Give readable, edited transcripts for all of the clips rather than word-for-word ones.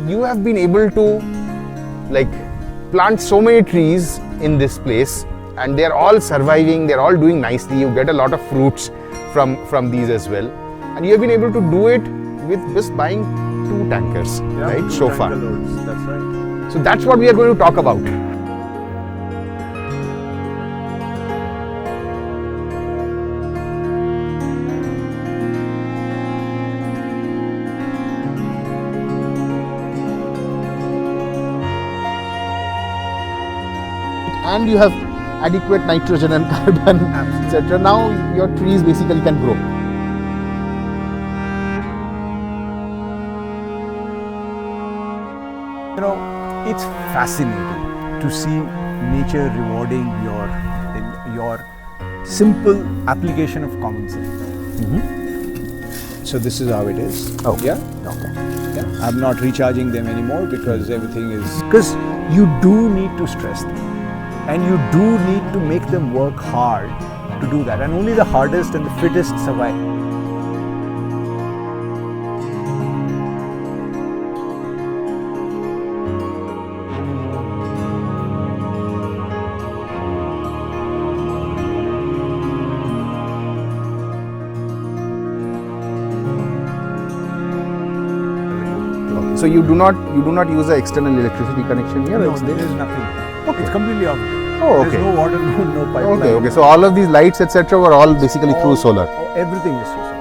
you have been able to like plant so many trees in this place, and they're all surviving, they're all doing nicely. You get a lot of fruits from these as well, and you have been able to do it with just buying 2 tankers, right? So far. Loads. That's right. So that's what we are going to talk about. And you have adequate nitrogen and carbon, etc. Now your trees basically can grow. You know, it's fascinating to see nature rewarding your simple application of common sense. So this is how it is. Oh, yeah. Okay. Yeah. I'm not recharging them anymore because everything is. Because you do need to stress them, and you do need to make them work hard to do that. And only the hardest and the fittest survive. So you do not use the external electricity connection here? No, there is nothing. Okay. It's completely off. Oh, okay. There's no water, no pipeline. Okay. So all of these lights, etc., were all basically through solar. Everything is through solar.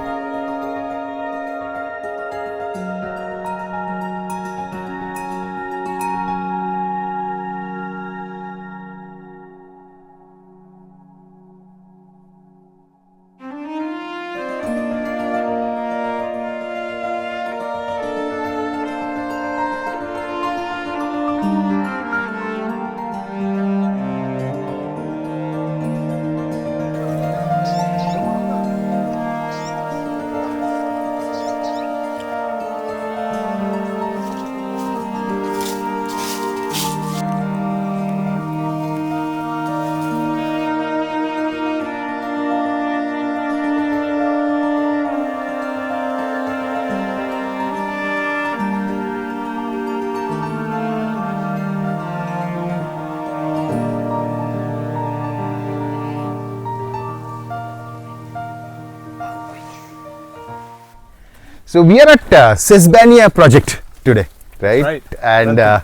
So we are at Sesbania project today, right? Right. And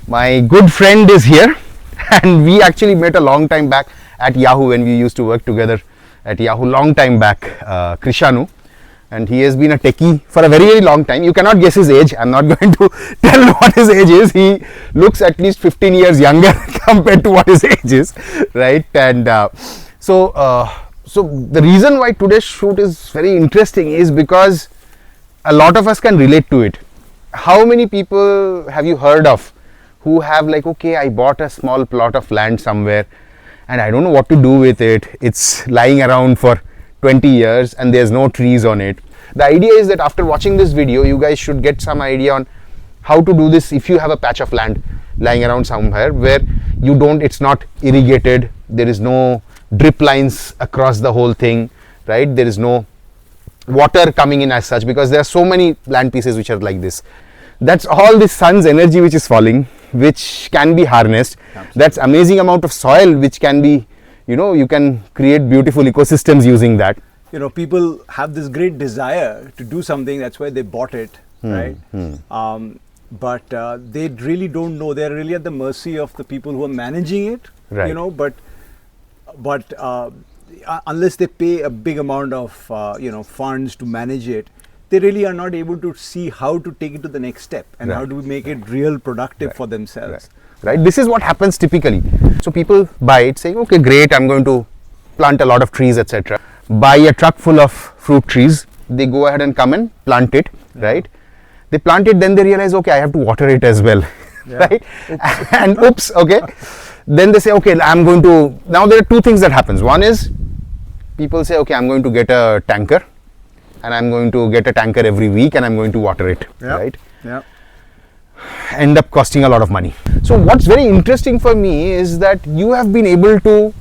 my good friend is here, and we actually met a long time back at Yahoo when we used to work together at Yahoo long time back, Krishanu, and he has been a techie for a very, very long time. You cannot guess his age. I'm not going to tell what his age is. He looks at least 15 years younger compared to what his age is, right? And so the reason why today's shoot is very interesting is because a lot of us can relate to it. How many people have you heard of who have like, okay, I bought a small plot of land somewhere and I don't know what to do with it. It's lying around for 20 years and there's no trees on it. The idea is that after watching this video, you guys should get some idea on how to do this if you have a patch of land lying around somewhere where it's not irrigated, there is no drip lines across the whole thing, right? There is no water coming in as such, because there are so many land pieces which are like this. That's all the sun's energy which is falling, which can be harnessed. Absolutely. That's amazing amount of soil which can be, you can create beautiful ecosystems using that. People have this great desire to do something, that's why they bought it, right? But they really don't know, they're really at the mercy of the people who are managing it, right. But unless they pay a big amount of funds to manage it, they really are not able to see how to take it to the next step and right. how to make it real productive for themselves. Right. This is what happens typically. So people buy it saying, okay, great, I'm going to plant a lot of trees, etc. Buy a truck full of fruit trees. They go ahead and come and plant it, right? They plant it, then they realize, okay, I have to water it as well, right? Oops. And oops, okay. Then they say, okay, now there are two things that happens. One is people say, okay, I'm going to get a tanker and I'm going to get a tanker every week and I'm going to water it, right? Yeah. End up costing a lot of money. So what's very interesting for me is that you have been able to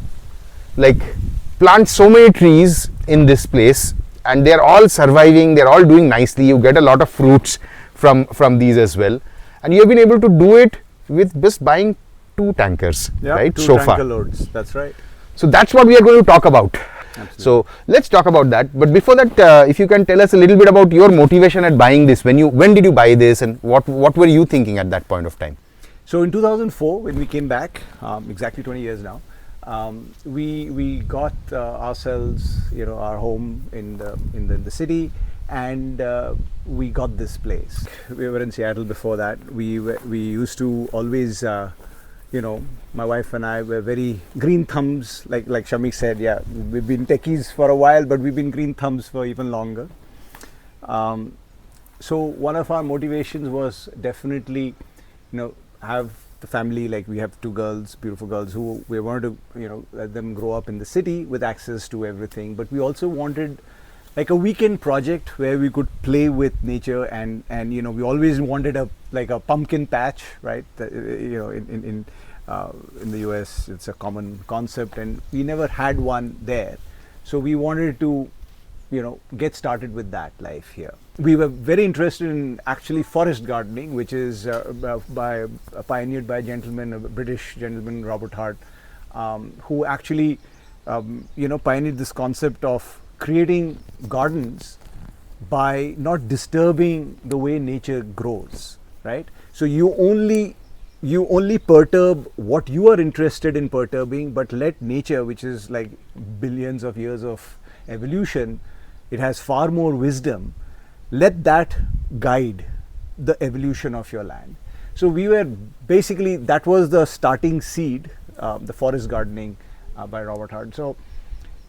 plant so many trees in this place and they're all surviving, they're all doing nicely. You get a lot of fruits from these as well. And you have been able to do it with just buying 2 tankers, Yeah, right? 2 So tanker far. loads. That's right. So that's what we are going to talk about. Absolutely. So let's talk about that. But before that, if you can tell us a little bit about your motivation at buying this. When did you buy this, and what were you thinking at that point of time? So in 2004, when we came back, exactly 20 years now, we got ourselves, our home in the city, and we got this place. We were in Seattle before that. We used to always, my wife and I were very green thumbs, like Shamik said. Yeah, we've been techies for a while, but we've been green thumbs for even longer. So one of our motivations was definitely, have the family, like we have 2 girls, beautiful girls, who we wanted to, let them grow up in the city with access to everything. But we also wanted like a weekend project where we could play with nature, and we always wanted a pumpkin patch, right? In the US, it's a common concept, and we never had one there. So we wanted to, get started with that life here. We were very interested in actually forest gardening, which is pioneered by a British gentleman, Robert Hart, who actually, pioneered this concept of creating gardens by not disturbing the way nature grows, right? So you only perturb what you are interested in perturbing, but let nature, which is like billions of years of evolution, it has far more wisdom, let that guide the evolution of your land. So we were basically, that was the starting seed, the forest gardening by Robert Hart. So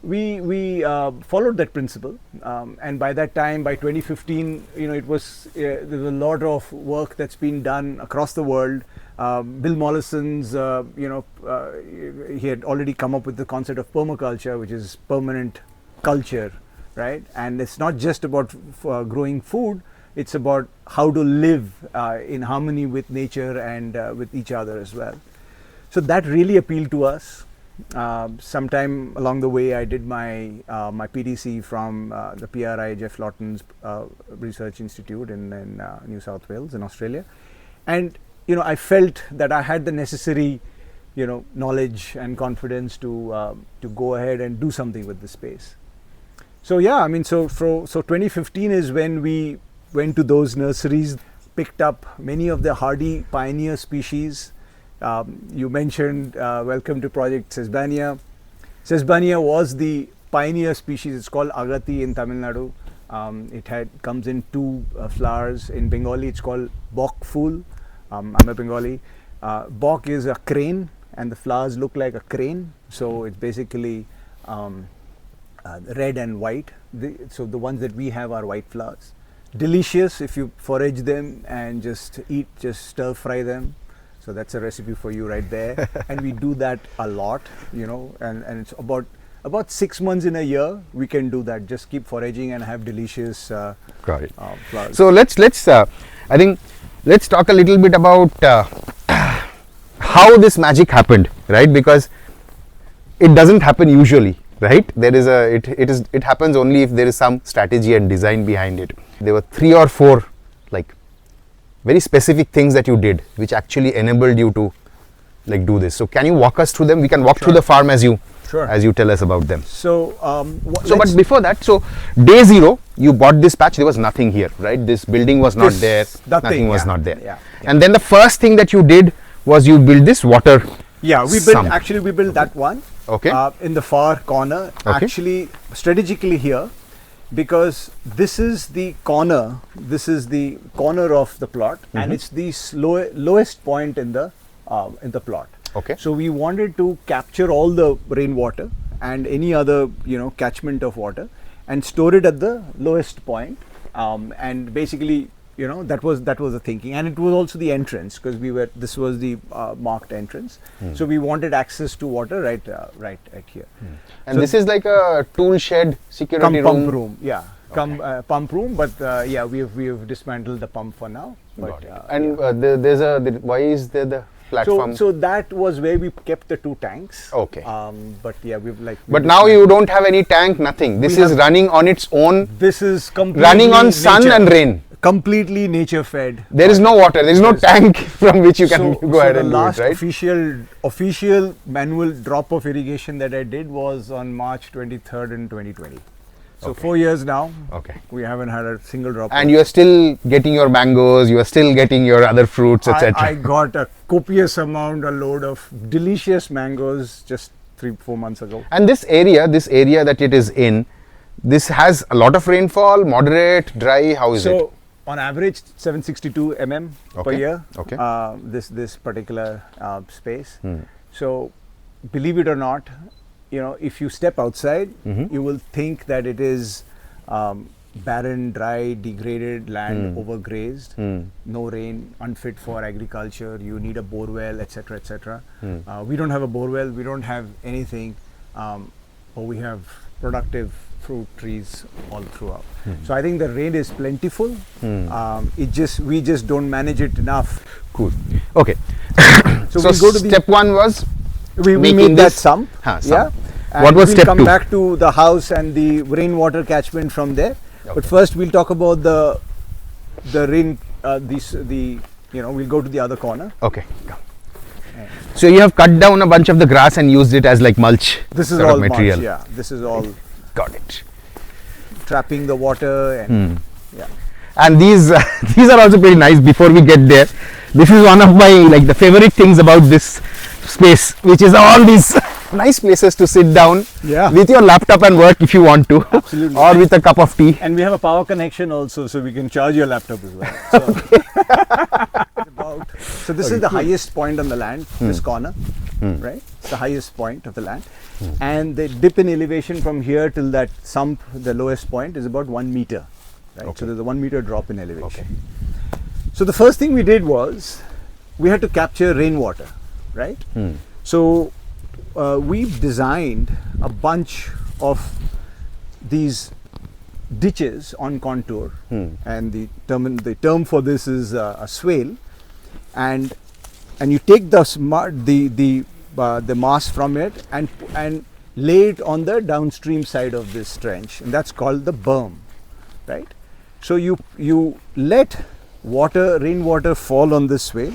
we followed that principle, and by that time, by 2015, it was there was a lot of work that's been done across the world. Bill Mollison's, he had already come up with the concept of permaculture, which is permanent culture, right? And it's not just about growing food; it's about how to live in harmony with nature and with each other as well. So that really appealed to us. Sometime along the way, I did my PDC from the PRI Jeff Lawton's Research Institute in New South Wales in Australia, and I felt that I had the necessary knowledge and confidence to go ahead and do something with the space. So yeah, I mean, so 2015 is when we went to those nurseries, picked up many of the hardy pioneer species. You mentioned welcome to Project Sesbania. Sesbania was the pioneer species. It's called Agati in Tamil Nadu. It comes in 2 flowers. In Bengali, it's called Bok Fool. I'm a Bengali. Bok is a crane, and the flowers look like a crane. So it's basically red and white. So the ones that we have are white flowers. Delicious if you forage them and just eat, just stir fry them. So that's a recipe for you right there. And we do that a lot, and it's about 6 months in a year we can do that. Just keep foraging and have delicious Got it. flowers. So let's I think let's talk a little bit about how this magic happened, right? Because it doesn't happen usually, right? There is it happens only if there is some strategy and design behind it. There were 3 or 4 very specific things that you did which actually enabled you to do this. So can you walk us through them? We can walk through the farm as you tell us about them. So but before that, so day 0 you bought this patch. There was nothing here, right? This building was not there. Nothing was not there. Yeah. And then the first thing that you did was you built this water. Yeah, we built that one. Okay. In the far corner, Okay. actually strategically here, because this is the corner of the plot, and it's the lowest point in the plot. Okay. So we wanted to capture all the rainwater and any other catchment of water and store it at the lowest point, and basically that was the thinking. And it was also the entrance, because this was the marked entrance. So we wanted access to water right here. And So this is like a tool shed, security pump room. room, yeah. Pump room, but yeah, we have dismantled the pump for now. But, Got it. And why is there the platform? So that was where we kept the 2 tanks. Okay. But yeah, But now you don't have any tank, nothing. This is running on its own. This is completely Running on sun nature. and rain. completely nature fed. There is no water. There is no tank from which you can go ahead and the do last it, right? official manual drop of irrigation that I did was on March 23rd in 2020. So Okay. 4 years now. Okay. We haven't had a single drop. And you are still getting your mangoes, you are still getting your other fruits, etc. I got a copious amount, a load of delicious mangoes just 3-4 months ago. And this area that it is in, this has a lot of rainfall, moderate, dry, how is it? So on average 762 mm per Okay, year. okay. This particular space. So believe it or not, you know, if you step outside, you will think that it is barren, dry, degraded land, overgrazed, no rain, unfit for agriculture. You need a borewell, etc., etc. We don't have a borewell. We don't have anything, but we have productive fruit trees all throughout. So I think the rain is plentiful. We just don't manage it enough. Cool. Okay. So So we go to step one was we making made that this- sump. sump. Yeah. And What was we'll step come two? back to the house and the rainwater catchment from there. But first we'll talk about the rain. We'll go to the other corner. Okay. Come. So you have cut down a bunch of the grass and used it as like mulch. This is sort of all material. mulch, yeah. This is all Got it. trapping the water and yeah. And these these are also pretty nice. Before we get there, this is one of my the favorite things about this space, which is all these nice places to sit down with your laptop and work if you want to. Absolutely. Or with a cup of tea. And we have a power connection also, so we can charge your laptop as well. So this is the highest point on the land, this corner, right? It's the highest point of the land. And the dip in elevation from here till that sump, the lowest point, is about 1 meter. Right? So there's a 1 meter drop in elevation. So the first thing we did was we had to capture rainwater, right? So we've designed a bunch of these ditches on contour, and the term for this is a swale, and you take the mass from it and lay it on the downstream side of this trench, and that's called the berm, right? So you let rainwater fall on this swale.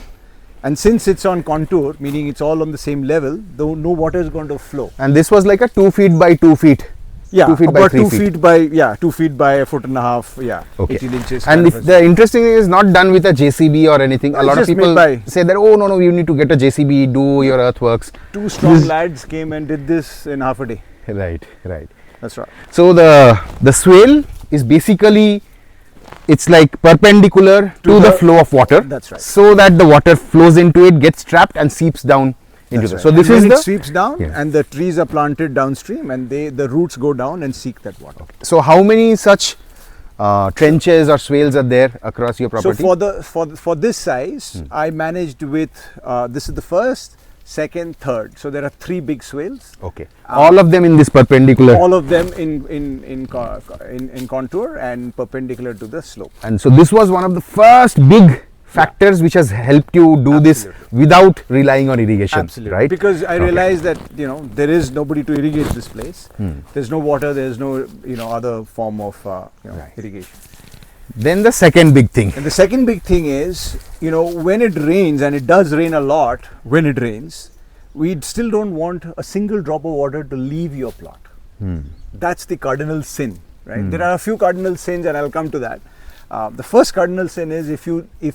And since it's on contour, meaning it's all on the same level, though no water is going to flow. And this was like a 2 feet by 2 feet. Yeah, 2 feet about by 3 2 feet. feet by 2 feet by a foot and a half. Yeah, Okay. 18 inches. And if the interesting thing is not done with a JCB or anything. No, a lot of it's just people made say that, oh no, you need to get a JCB, do your earthworks. 2 strong lads came and did this in half a day. Right. That's right. So the swale is basically, it's like perpendicular to the flow of water. That's right. So that the water flows into it, gets trapped and seeps down into That's the. right. So this and is when the. it sweeps down, Yeah. and the trees are planted downstream, and the roots go down and seek that water. So how many such trenches or swales are there across your property? So for this size, I managed with this is the first, second, third. So there are 3 big swales. Okay. All of them in this perpendicular. All of them in contour and perpendicular to the slope. And so this was one of the first big factors which has helped you do this without relying on irrigation. Absolutely. Right? Because I realized that there is nobody to irrigate this place. There's no water. There's no other form of irrigation. Then the second big thing. And the second big thing is, when it rains, and it does rain a lot when it rains, we still don't want a single drop of water to leave your plot. That's the cardinal sin, right? There are a few cardinal sins, and I'll come to that. The first cardinal sin is if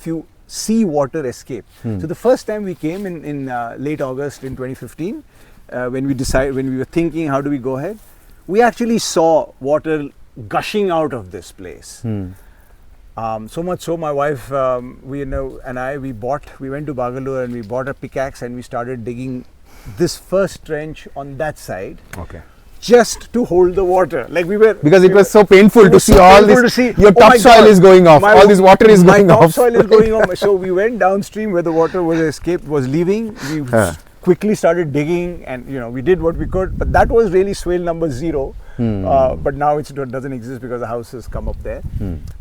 you see water escape. So the first time we came in late August in 2015, when we were thinking how do we go ahead, we actually saw water gushing out of this place. So much so, my wife, we went to Bangalore and we bought a pickaxe and we started digging this first trench on that side. Okay. Just to hold the water, Because it was so painful to see all this. Your topsoil is going off. All this water is going off. My topsoil is going off. So we went downstream where the water was leaving. We quickly started digging, and we did what we could. But that was really swale number 0. But now it doesn't exist because the house has come up there.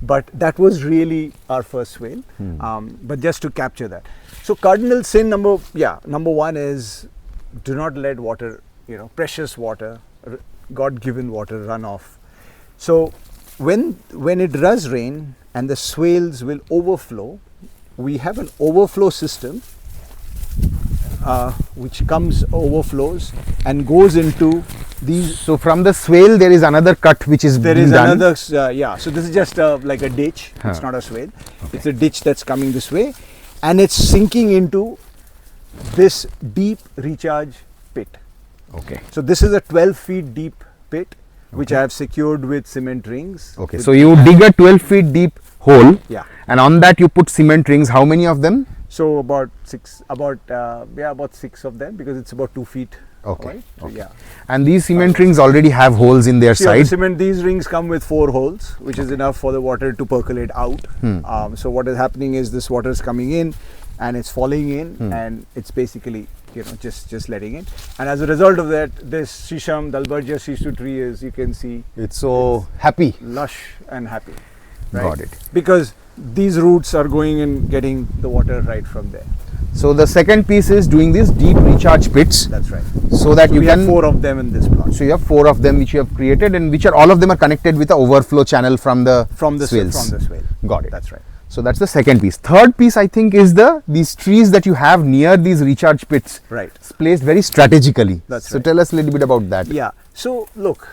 But that was really our first swale. But just to capture that. So cardinal sin number 1 is do not let water, precious water, God-given water run off. So when it does rain and the swales will overflow, we have an overflow system which overflows and goes into these. So from the swale there is another cut which is There being is done. another, so this is just like a ditch. It's not a swale. Okay. It's a ditch that's coming this way, and it's sinking into this deep recharge pit. Okay. So this is a 12 feet deep pit, which I have secured with cement rings. Okay. So you dig a 12 feet deep hole. Yeah. And on that you put cement rings. How many of them? So about six of them, because it's about 2 feet. Okay. Wide. So Okay. yeah. And these cement rings already have holes in their See, on the side. cement, these rings come with 4 holes, which is enough for the water to percolate out. So what is happening is this water is coming in, and it's falling in, and it's basically just letting it. And as a result of that, this shisham, dalbargia shishu tree is, you can see, It's so happy. lush and happy. Right? Got it. Because these roots are going and getting the water right from there. So the second piece is doing these deep recharge pits. That's right. So that you we can. have 4 of them in this plot. So you have 4 of them which you have created, and which are all of them are connected with the overflow channel from the swales. From the swale. Got it. That's right. So that's the second piece. Third piece I think is these trees that you have near these recharge pits. Right. It's placed very strategically. That's so right. tell us a little bit about that. Yeah. So look,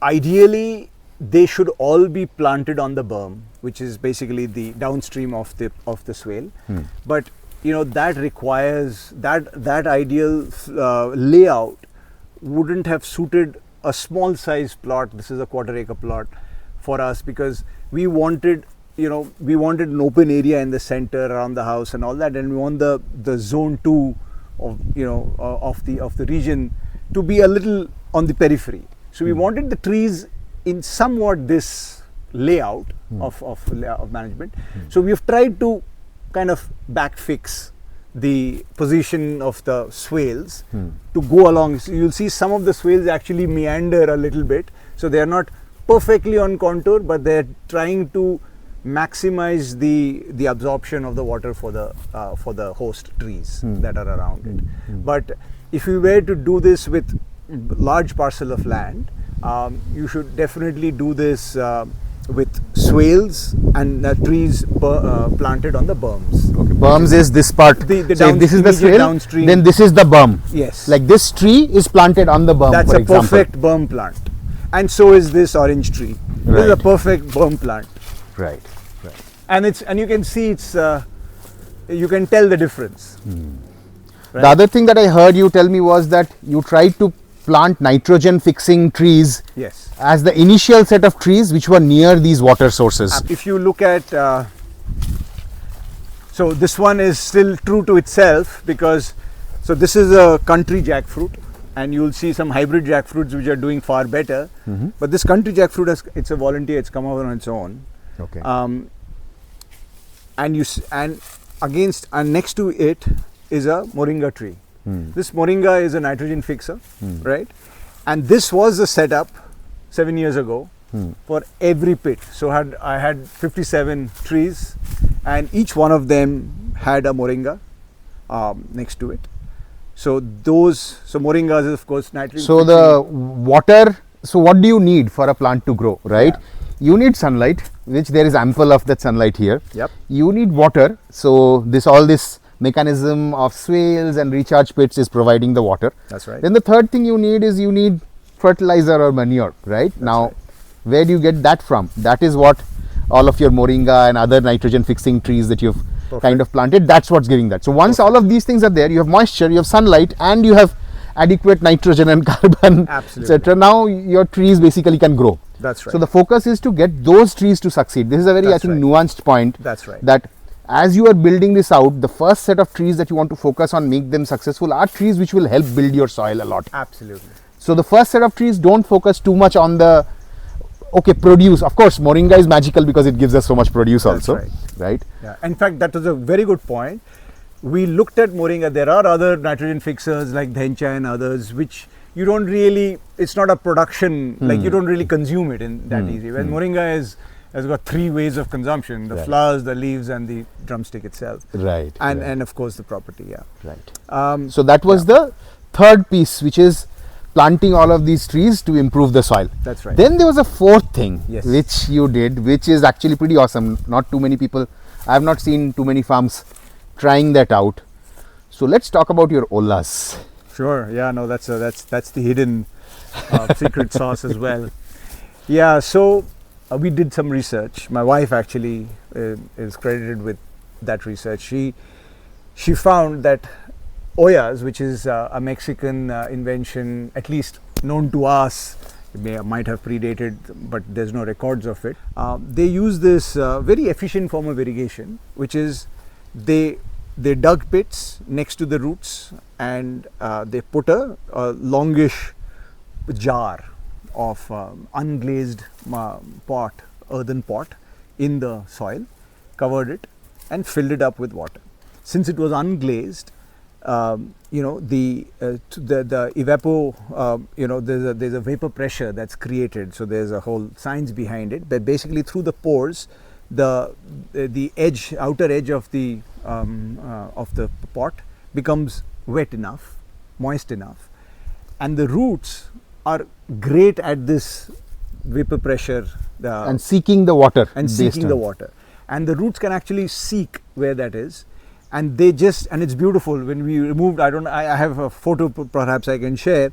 ideally they should all be planted on the berm, which is basically the downstream of the swale. But that requires that ideal layout wouldn't have suited a small size plot. This is a 1/4 acre plot for us, because we wanted an open area in the center around the house and all that, and we want the zone 2 of the region to be a little on the periphery. So we wanted the trees in somewhat this layout of management. So we have tried to kind of backfix the position of the swales to go along. So you'll see some of the swales actually meander a little bit, so they are not perfectly on contour, but they're trying to maximize the absorption of the water for the host trees that are around it. But if we were to do this with large parcel of land, you should definitely do this with swales and trees planted on the berms. Okay. Berms is this part. So if this is the swale, downstream, then this is the berm. Yes. Like this tree is planted on the berm. That's for a example. perfect berm plant. And so is this orange tree. This is a perfect berm plant. Right. And you can see you can tell the difference. Right? The other thing that I heard you tell me was that you tried to plant nitrogen fixing trees. Yes. As the initial set of trees which were near these water sources. If you look at, so this one is still true to itself, because so this is a country jackfruit, and you'll see some hybrid jackfruits which are doing far better. But this country jackfruit it's a volunteer, it's come out on its own. Okay. And next to it is a moringa tree. This moringa is a nitrogen fixer, right? And this was the setup 7 years ago for every pit. So I had 57 trees, and each one of them had a moringa next to it. So moringas is of course nitrogen. So the water. So what do you need for a plant to grow, right? Yeah. You need sunlight, which there is ample of that sunlight here. Yep. You need water. So all this mechanism of swales and recharge pits is providing the water. That's right. Then the third thing you need fertilizer or manure, right? That's now, right. Where do you get that from? That is what all of your moringa and other nitrogen fixing trees that you've kind of planted, that's what's giving that. So once all of these things are there, you have moisture, you have sunlight, and you have adequate nitrogen and carbon, etc. Now your trees basically can grow. That's right. So the focus is to get those trees to succeed. This is a very, I think, nuanced point. That's right. That as you are building this out, the first set of trees that you want to focus on, make them successful, are trees which will help build your soil a lot. Absolutely. So the first set of trees, don't focus too much on the produce. Of course, moringa is magical because it gives us so much produce. That's also, right? Yeah. In fact, that was a very good point. We looked at moringa. There are other nitrogen fixers like dhencha and others, which you don't really, it's not a production, like you don't really consume it in that easy. When moringa has got 3 ways of consumption: the flowers, the leaves, and the drumstick itself. Right. And of course the property. Yeah. Right. So that was the third piece, which is planting all of these trees to improve the soil. That's right. Then there was a fourth thing Yes. which you did, which is actually pretty awesome. Not too many people, I have not seen too many farms trying that out. So let's talk about your olas. Sure. Yeah. No. That's the hidden secret sauce as well. Yeah. So we did some research. My wife actually is credited with that research. She found that ollas, which is a Mexican invention, at least known to us, it might have predated, but there's no records of it. They use this very efficient form of irrigation, which is they dug pits next to the roots, and they put a longish jar of unglazed earthen pot in the soil, covered it and filled it up with water. Since it was unglazed, the there's a vapor pressure that's created. So there's a whole science behind it. But basically, through the pores, the outer edge of the pot becomes wet enough, moist enough, and the roots are great at this vapor pressure And seeking the water. and seeking the water. And the roots can actually seek where that is. And it's beautiful when we removed, I have a photo perhaps I can share.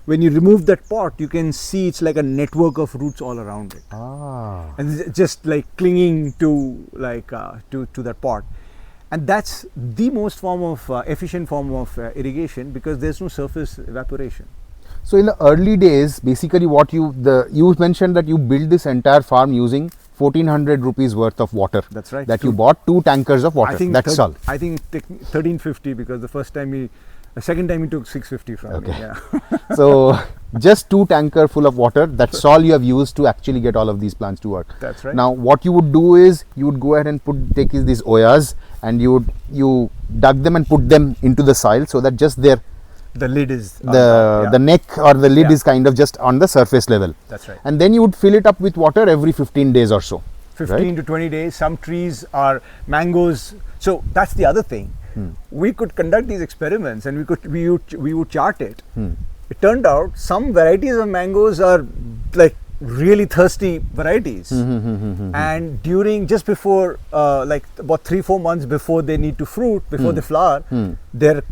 When you remove that pot, you can see it's like a network of roots all around it. And it's just like clinging to that pot. And that's the most efficient form of irrigation, because there's no surface evaporation. So in the early days, basically what you mentioned that you built this entire farm using 1400 rupees worth of water. That's right. That you bought 2 tankers of water. That's all. I think 1350, because the second time he took 650 from me. Yeah. So just 2 tankers full of water. That's all you have used to actually get all of these plants to work. That's right. Now what you would do is you would go ahead and take these ollas, and you dug them and put them into the soil, so that just the lid is the neck or the lid is kind of just on the surface level. That's right. And then you would fill it up with water every 15 days or so. 15 to 20 days. Some trees are mangoes. So that's the other thing. We could conduct these experiments, and we would chart it. It turned out some varieties of mangoes are like really thirsty varieties, and just before like about 3-4 months before they need to fruit, before they flower, their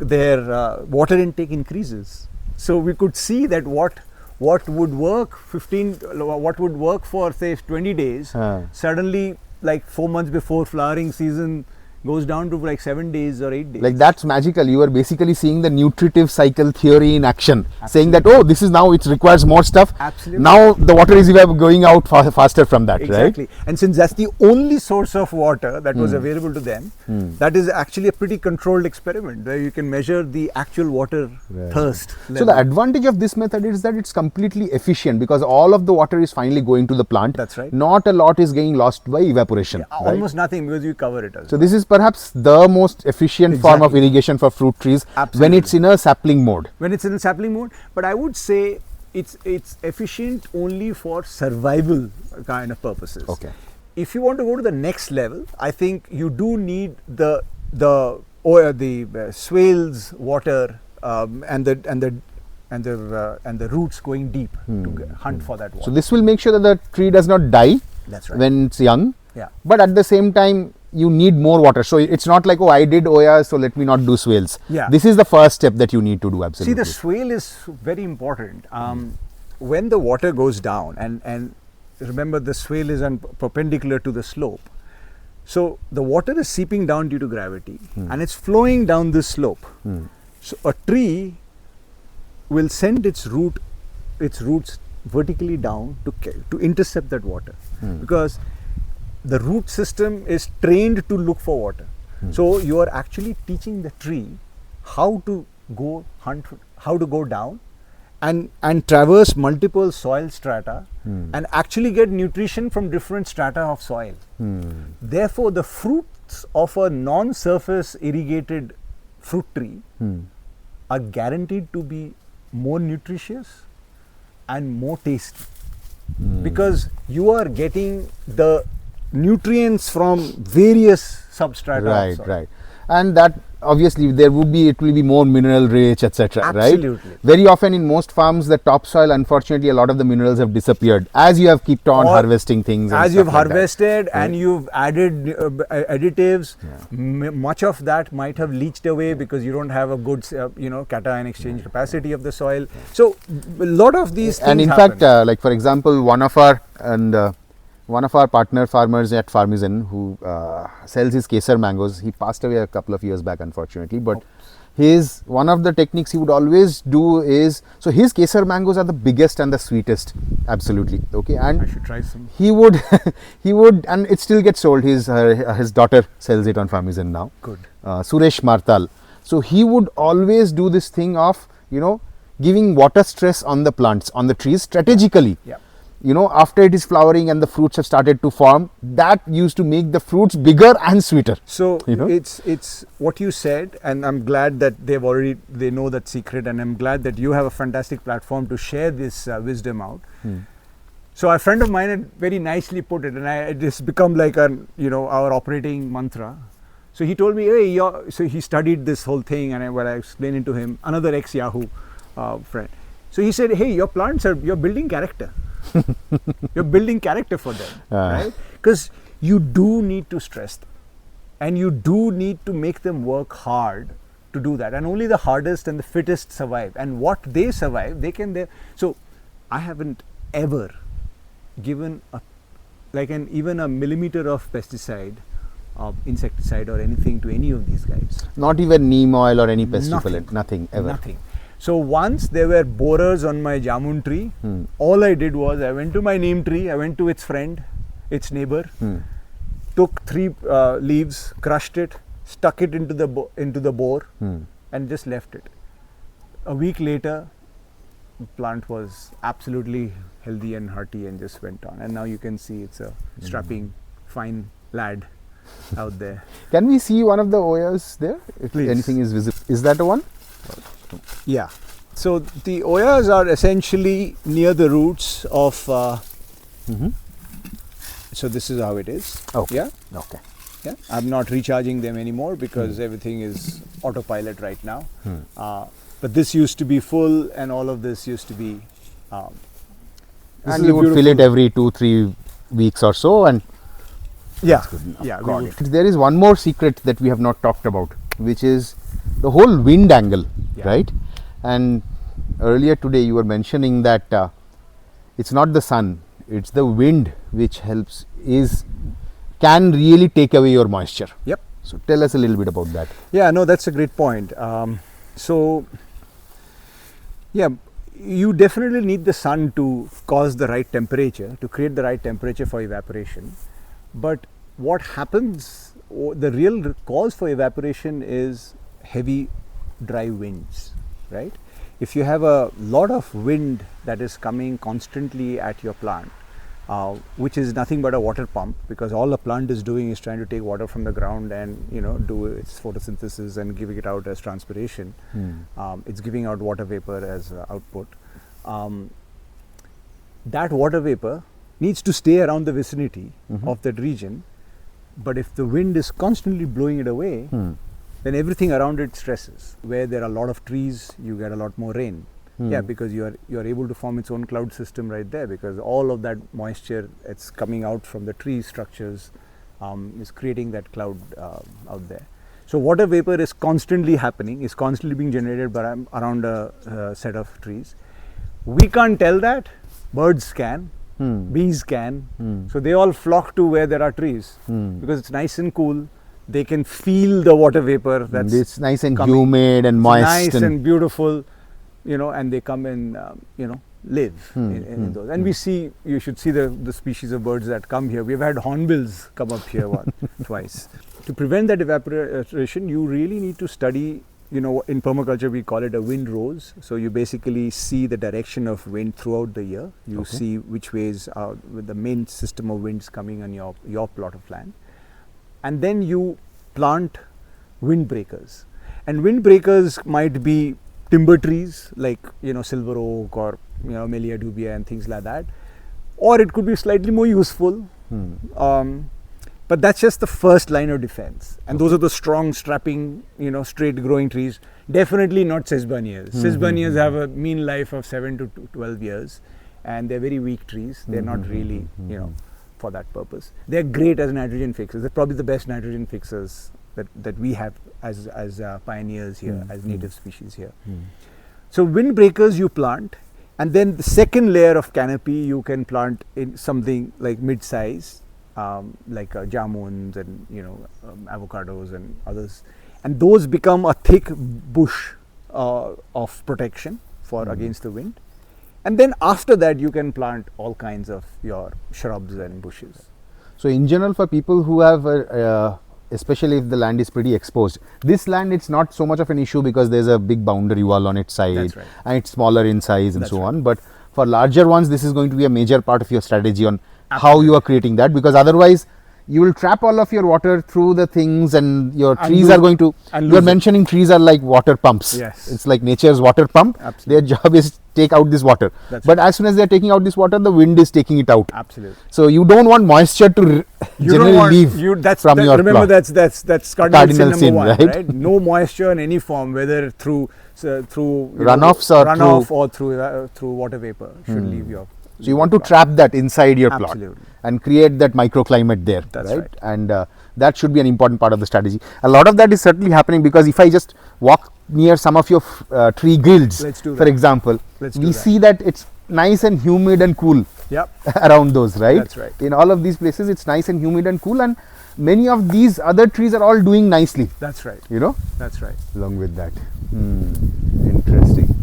water intake increases. So we could see that what would work for say 20 days, suddenly like 4 months before flowering season goes down to like 7 days or 8 days. Like that's magical. You are basically seeing the nutritive cycle theory in action. Saying that, oh, this is now it requires more stuff. Absolutely. Now the water is going out faster from that, exactly. Right? And since that's the only source of water that was available to them, that is actually a pretty controlled experiment where you can measure the actual water thirst level. So the advantage of this method is that it's completely efficient, because all of the water is finally going to the plant. That's right. Not a lot is getting lost by evaporation. Yeah, almost nothing, because you cover it as So this is perhaps the most efficient form of irrigation for fruit trees. Absolutely. When it's in a sapling mode. But I would say it's efficient only for survival kind of purposes. Okay. If you want to go to the next level, I think you do need the swales water and the roots going deep to hunt for that water. So this will make sure that the tree does not die. That's right. When it's young. Yeah. But at the same time, you need more water. So it's not like, oh, I did ollas, so let me not do swales. Yeah. This is the first step that you need to do. Absolutely. See, the swale is very important. When the water goes down, and remember the swale is perpendicular to the slope. So the water is seeping down due to gravity, and it's flowing down this slope. So a tree will send its roots vertically down to intercept that water, because the root system is trained to look for water. So you are actually teaching the tree how to go down and traverse multiple soil strata and actually get nutrition from different strata of soil. Therefore, the fruits of a non-surface irrigated fruit tree are guaranteed to be more nutritious and more tasty, because you are getting the nutrients from various substrata. Right. and that obviously it will be more mineral rich, etc. Right? Absolutely. Very often in most farms, the topsoil, unfortunately, a lot of the minerals have disappeared as you have kept on harvesting things. As and you've stuff like harvested that. and you've added additives, much of that might have leached away because you don't have a good, cation exchange capacity of the soil. So a lot of these things And in happen. fact, like for example, one of our partner farmers at Farmizon who sells his kesar mangoes, he passed away a couple of years back, unfortunately. But one of the techniques he would always do is, so his kesar mangoes are the biggest and the sweetest, absolutely. Okay, and I should try some. he would, and it still gets sold. His daughter sells it on Farmizon now. Good. Suresh Martal. So he would always do this thing of giving water stress on the plants, on the trees strategically. Yeah. After it is flowering and the fruits have started to form, that used to make the fruits bigger and sweeter. So it's what you said, and I'm glad that they know that secret, and I'm glad that you have a fantastic platform to share this wisdom out. So a friend of mine had very nicely put it, and it has become like our operating mantra. So he told me, hey, so he studied this whole thing, and I explained it to him, another ex-Yahoo friend. So he said, hey, your plants you're building character. You're building character for them, right? Because you do need to stress them, and you do need to make them work hard to do that. And only the hardest and the fittest survive. And what they survive, So I haven't ever given even a millimeter of pesticide, insecticide or anything to any of these guys. Not even neem oil or any pestifluent, nothing ever. Nothing. So once there were borers on my jamun tree, all I did was I went to my neem tree, I went to its friend, its neighbor, took 3 leaves, crushed it, stuck it into the bore, and just left it. A week later, the plant was absolutely healthy and hearty and just went on. And now you can see it's a strapping, fine lad out there. Can we see one of the Oyas there? If Please. anything is visible. Is that the one? Yeah. So the Oyas are essentially near the roots of. So this is how it is. Okay. Yeah. Okay. Yeah. I'm not recharging them anymore because everything is autopilot right now. But this used to be full, and all of this used to be. And you would fill it every 2-3 weeks or so, and yeah, yeah. There is one more secret that we have not talked about, which is the whole wind angle, right? And earlier today you were mentioning that it's not the sun, it's the wind which can really take away your moisture. Yep. So tell us a little bit about that. Yeah, no, that's a great point. You definitely need the sun to cause the right temperature, to create the right temperature for evaporation. But what happens, the real cause for evaporation is heavy dry winds, right? If you have a lot of wind that is coming constantly at your plant, which is nothing but a water pump, because all the plant is doing is trying to take water from the ground and do its photosynthesis and giving it out as transpiration. It's giving out water vapor as output. That water vapor needs to stay around the vicinity of that region, but if the wind is constantly blowing it away, then everything around it stresses. Where there are a lot of trees, you get a lot more rain. Yeah, because you are able to form its own cloud system right there, because all of that moisture that's coming out from the tree structures is creating that cloud out there. So water vapor is constantly happening, is constantly being generated around a set of trees. We can't tell that, birds can, bees can, so they all flock to where there are trees because it's nice and cool. They can feel the water vapor that's it's nice and coming. Humid and moist. Nice and beautiful, and they come and live in those. And you should see the species of birds that come here. We've had hornbills come up here twice. To prevent that evaporation, you really need to study, in permaculture we call it a wind rose. So you basically see the direction of wind throughout the year. You see which ways with the main system of winds coming on your plot of land. And then you plant windbreakers. And windbreakers might be timber trees like silver oak or Melia dubia and things like that, or it could be slightly more useful. But that's just the first line of defense. And those are the strong, strapping, straight growing trees. Definitely not Sesbanias. Sesbanias have a mean life of 7 to 12 years. And they're very weak trees. They're not really, for that purpose. They're great as nitrogen fixers. They're probably the best nitrogen fixers that we have as pioneers here, as native species here. So windbreakers you plant. And then the second layer of canopy you can plant in something like mid-size. Like jamuns and avocados and others, and those become a thick bush of protection for against the wind. And then after that you can plant all kinds of your shrubs and bushes. So in general, for people who have especially if the land is pretty exposed, this land, it's not so much of an issue because there's a big boundary wall on its side. That's right. And it's smaller in size and That's so right. on. But for larger ones, this is going to be a major part of your strategy on how you are creating that, because otherwise you will trap all of your water through the things, and your trees are going to, you are mentioning trees are like water pumps. Yes. It's like nature's water pump. Absolutely. Their job is take out this water. That's but right. as soon as they are taking out this water, the wind is taking it out. Absolutely. So you don't want moisture to generally leave from your remember plot. that's cardinal sin number one, right? right? No moisture in any form, whether through runoffs or through water vapor should leave your. So you want to trap that inside your plot. Absolutely. And create that microclimate there. That's right. And that should be an important part of the strategy. A lot of that is certainly happening because if I just walk near some of your tree guilds, for example, we see that it's nice and humid and cool. Yep. Around those, right? That's right. In all of these places, it's nice and humid and cool, and many of these other trees are all doing nicely. That's right. That's right. Along with that. Interesting.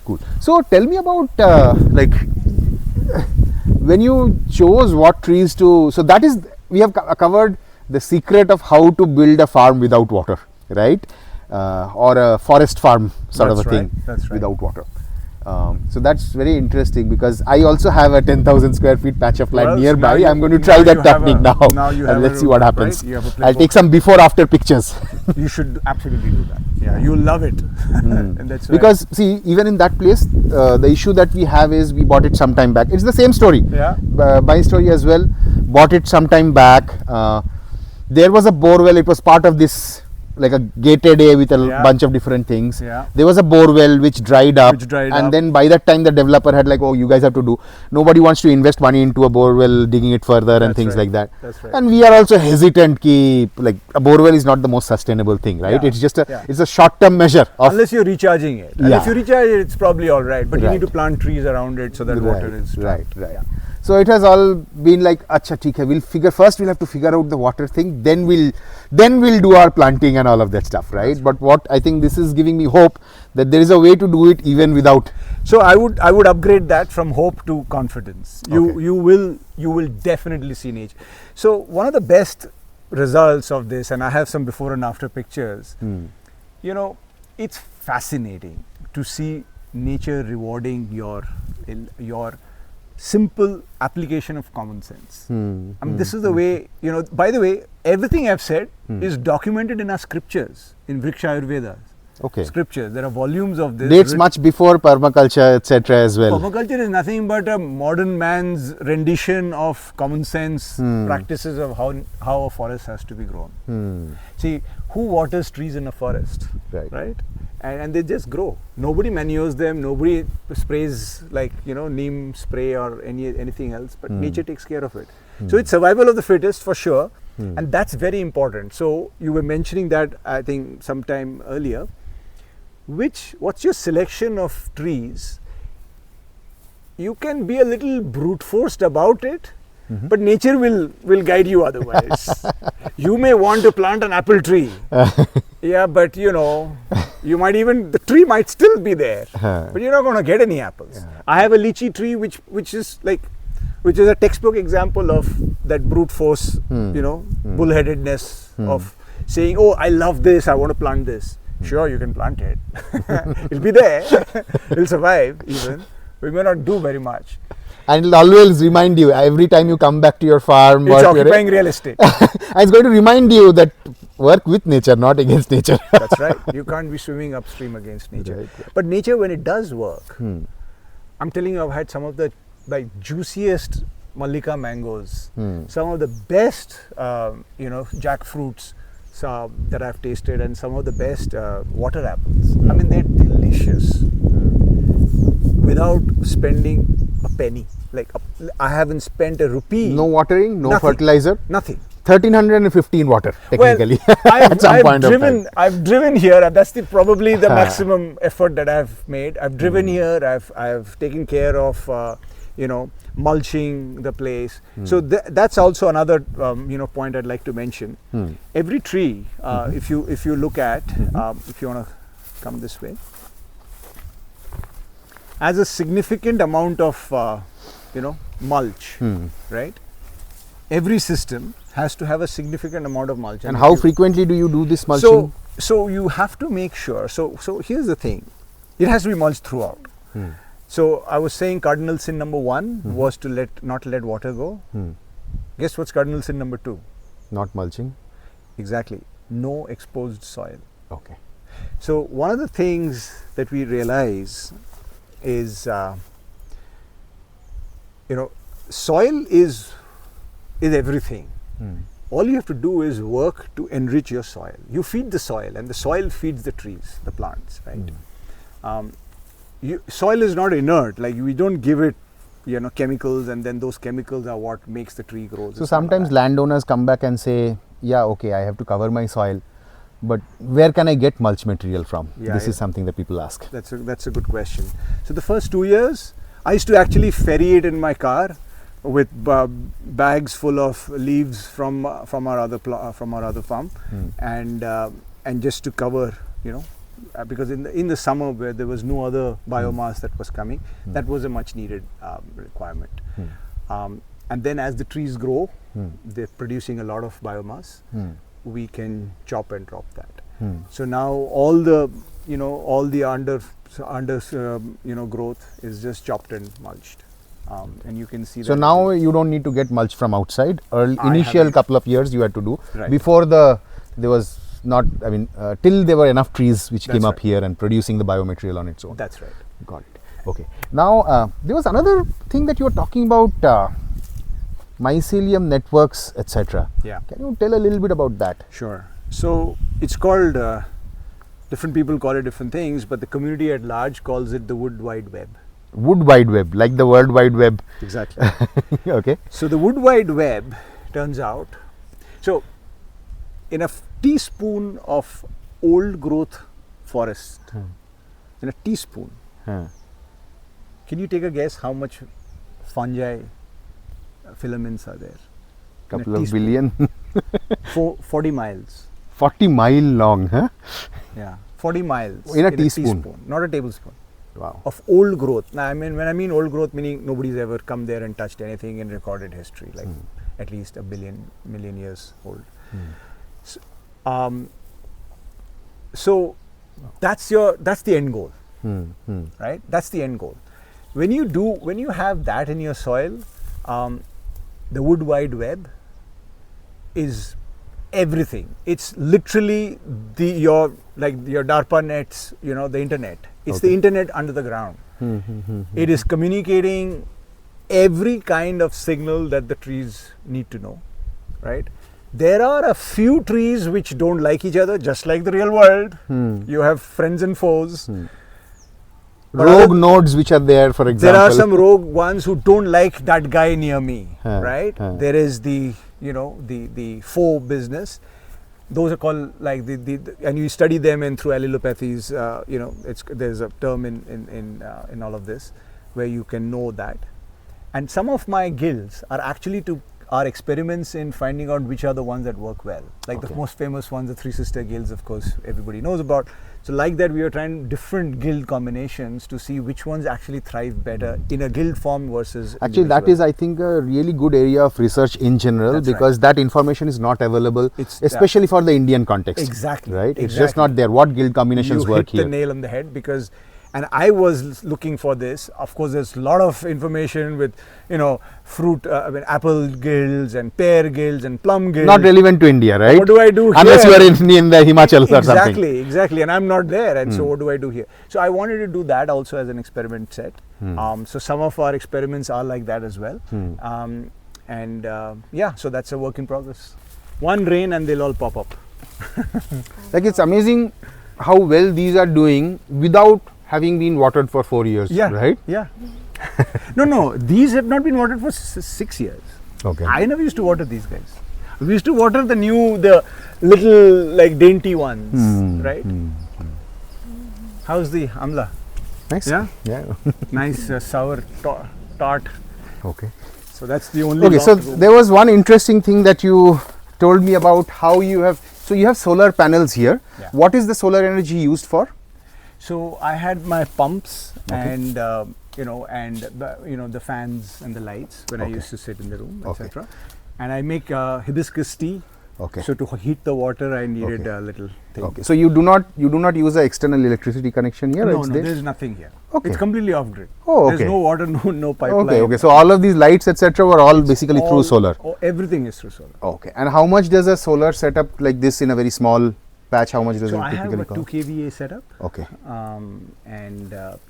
Cool. So tell me about when you chose what trees to, so that is, we have covered the secret of how to build a farm without water, right? Or a forest farm sort of a thing without water. So that's very interesting because I also have a 10,000 square feet patch of land nearby. I'm going to try that technique now. And let's see what happens. I'll take some before after pictures. You should absolutely do that. Yeah, you'll love it. And that's because see, even in that place, the issue that we have is we bought it some time back. It's the same story. Yeah. My story as well. Bought it some time back. There was a borewell. It was part of this, like a gated area with a bunch of different things. Yeah. There was a borewell which dried up, and then by that time the developer had like, oh, you guys have to do. Nobody wants to invest money into a borewell, digging it further and things like that. That's right. And we are also hesitant. Like a borewell is not the most sustainable thing, right? It's just it's a short-term measure. Unless you're recharging it. And if you recharge it, it's probably all right. But you need to plant trees around it so that water is trapped. Right. So it has all been like, acha, theek hai, we'll have to figure out the water thing, then we'll do our planting and all of that stuff, right? But what I think this is giving me hope that there is a way to do it even without. So I would upgrade that from hope to confidence. You will definitely see nature. So one of the best results of this, and I have some before and after pictures, it's fascinating to see nature rewarding your simple application of common sense. I mean, this is the way, by the way, everything I've said is documented in our scriptures, in Vriksha Ayurvedas. Scriptures. There are volumes of this. Dates much before permaculture, etc. as well. Permaculture is nothing but a modern man's rendition of common sense practices of how a forest has to be grown. See, who waters trees in a forest? Right? And they just grow. Nobody manures them. Nobody sprays like neem spray or anything else. But nature takes care of it. So it's survival of the fittest for sure, and that's very important. So you were mentioning that I think sometime earlier. What's your selection of trees? You can be a little brute forced about it, but nature will guide you otherwise. You may want to plant an apple tree. But you might even, the tree might still be there, but you're not going to get any apples. I have a lychee tree which is a textbook example of that brute force, bullheadedness of saying, oh, I love this, I want to plant this. Sure, you can plant it. It'll be there. It'll survive even. We may not do very much. And it'll always remind you every time you come back to your farm. It's occupying real estate. And it's going to remind you that work with nature, not against nature. That's right. You can't be swimming upstream against nature. Right. But nature, when it does work, I'm telling you, I've had some of the juiciest Mallika mangoes, some of the best, jackfruits that I've tasted, and some of the best water apples. I mean, they're delicious without spending a penny. I haven't spent a rupee. No watering, no Nothing. fertilizer. Nothing. 1315 water technically. Well, I've driven here, and that's probably the maximum effort that I've made. I've driven here. I've taken care of mulching the place. So that's also another point I'd like to mention. Every tree, if you look at, if you want to come this way, has a significant amount of mulch, right? Every system has to have a significant amount of mulch. And how frequently do you do this mulching? So you have to make sure. So here's the thing, it has to be mulched throughout. So I was saying cardinal sin number 1 was to not let water go. Guess what's cardinal sin number 2? Not mulching. Exactly. No exposed soil. Okay. So one of the things that we realize is, soil is everything. All you have to do is work to enrich your soil. You feed the soil, and the soil feeds the trees, the plants, right? Soil is not inert. Like, we don't give it chemicals, and then those chemicals are what makes the tree grow. So sometimes landowners come back and say, yeah, okay, I have to cover my soil, but where can I get mulch material from? This is something that people ask. That's a good question. So the first 2 years, I used to actually ferry it in my car with bags full of leaves from our other farm, and just to cover, because in the summer where there was no other biomass that was coming, that was a much needed requirement. And then as the trees grow, they're producing a lot of biomass. We can chop and drop that. So now all the under growth is just chopped and mulched. And you can see. So now you don't need to get mulch from outside. Initial couple of years you had to do. Right. Before there was not. I mean, till there were enough trees which came up here and producing the biomaterial on its own. That's right. Got it. Okay. Now there was another thing that you were talking about, mycelium networks, etc. Yeah. Can you tell a little bit about that? Sure. So it's called. Different people call it different things, but the community at large calls it the Wood Wide Web. Wood Wide Web, like the World Wide Web. Exactly. Okay. So the Wood Wide Web turns out, so in a teaspoon of old growth forest, in a teaspoon, can you take a guess how much fungi filaments are there? Couple of billion. 40 miles. 40 mile long, huh? Yeah, 40 miles. In a teaspoon. Not a tablespoon. Wow. Of old growth. Now, when I mean old growth, meaning nobody's ever come there and touched anything in recorded history, like at least a million years old. So that's the end goal, right? That's the end goal. When you have that in your soil, the Wood Wide Web is everything. It's literally your DARPA nets, the internet. It's the internet under the ground. It is communicating every kind of signal that the trees need to know, right? There are a few trees which don't like each other, just like the real world. You have friends and foes. Rogue nodes which are there, for example. There are some rogue ones who don't like that guy near me, right? There is the foe business. Those are called like and you study them in through allelopathies. There's a term in all of this where you can know that. And some of my guilds are actually are experiments in finding out which are the ones that work well. Like the most famous ones, the Three Sister Guilds, of course, everybody knows about. So like that, we are trying different guild combinations to see which ones actually thrive better in a guild form versus actually that is, I think, a really good area of research in general. That's because that information is not available, especially for the Indian context. Exactly. Right? It's just not there. What guild combinations work here? You hit the nail on the head, because And I was looking for this. Of course, there's a lot of information with, fruit, apple guilds and pear guilds and plum guilds. Not relevant to India, right? What do I do here? Unless you are in the Himachal or something. Exactly. And I'm not there. And so what do I do here? So I wanted to do that also as an experiment set. So some of our experiments are like that as well. So that's a work in progress. One rain and they'll all pop up. Like, it's amazing how well these are doing without having been watered for 4 years, right? Yeah. No, these have not been watered for 6 years. Okay. I never used to water these guys. We used to water the little like dainty ones, right? How's the amla? Nice. Yeah? Yeah. Nice sour tart. Okay. So that's the only. Okay, so there was one interesting thing that you told me about how you have. So you have solar panels here. Yeah. What is the solar energy used for? So I had my pumps and the fans and the lights when I used to sit in the room, etc. And I make hibiscus tea. Okay. So to heat the water, I needed a little thing. Okay. So you do not use an external electricity connection here? No, there's nothing here. Okay. It's completely off grid. Oh, okay. There's no water, no pipeline. Okay. So all of these lights, etc., were all basically through solar. Everything is through solar. Okay. And how much does a solar setup like this in a very small patch? How much does it I have typically a cost? 2 kVA setup. Okay.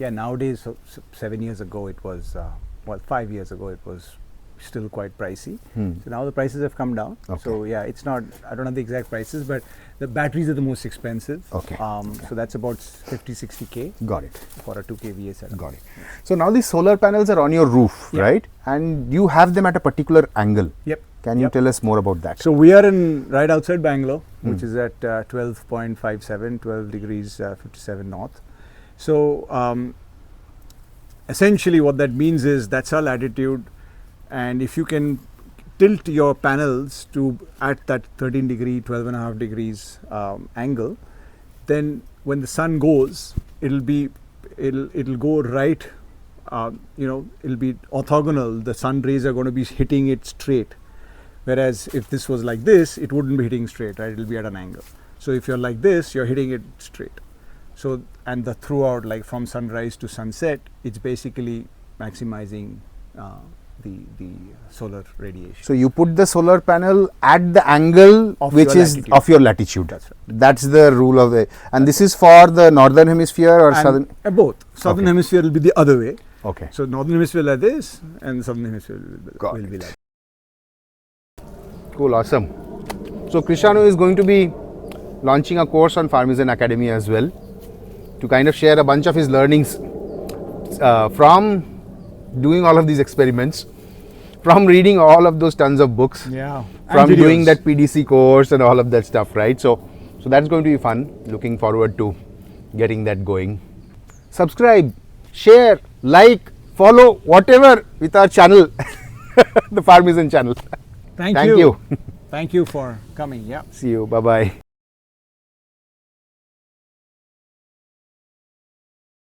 Nowadays, 7 years ago, it was 5 years ago, it was still quite pricey. So now the prices have come down. Okay. So it's not, I don't have the exact prices, but the batteries are the most expensive. Okay. So that's about 50-60K. Got it. For a 2 kVA setup. Got it. So now these solar panels are on your roof, right? And you have them at a particular angle. Yep. Can you tell us more about that? So we are right outside Bangalore, which is at 12.57, 12 degrees 57 north. So essentially what that means is that's our latitude. And if you can tilt your panels to at that 13 degree, 12.5 degrees angle, then when the sun goes, it'll go right. It'll be orthogonal. The sun rays are going to be hitting it straight. Whereas if this was like this, it wouldn't be hitting straight, right? It'll be at an angle. So if you're like this, you're hitting it straight. So and the throughout, like from sunrise to sunset, it's basically maximizing the solar radiation. So you put the solar panel at the angle which is of your latitude. That's right. That's the rule of the. And this is for the northern hemisphere or southern. Both. Southern hemisphere will be the other way. Okay. So northern hemisphere like this, and southern hemisphere will be like. Cool. Awesome. So Krishanu is going to be launching a course on Farmland Academy as well, to kind of share a bunch of his learnings from doing all of these experiments, from reading all of those tons of books, from doing that PDC course and all of that stuff, right? So that's going to be fun. Looking forward to getting that going. Subscribe, share, like, follow, whatever with our channel, the Farmland channel. Thank you. Thank you for coming. Yeah. See you. Bye-bye.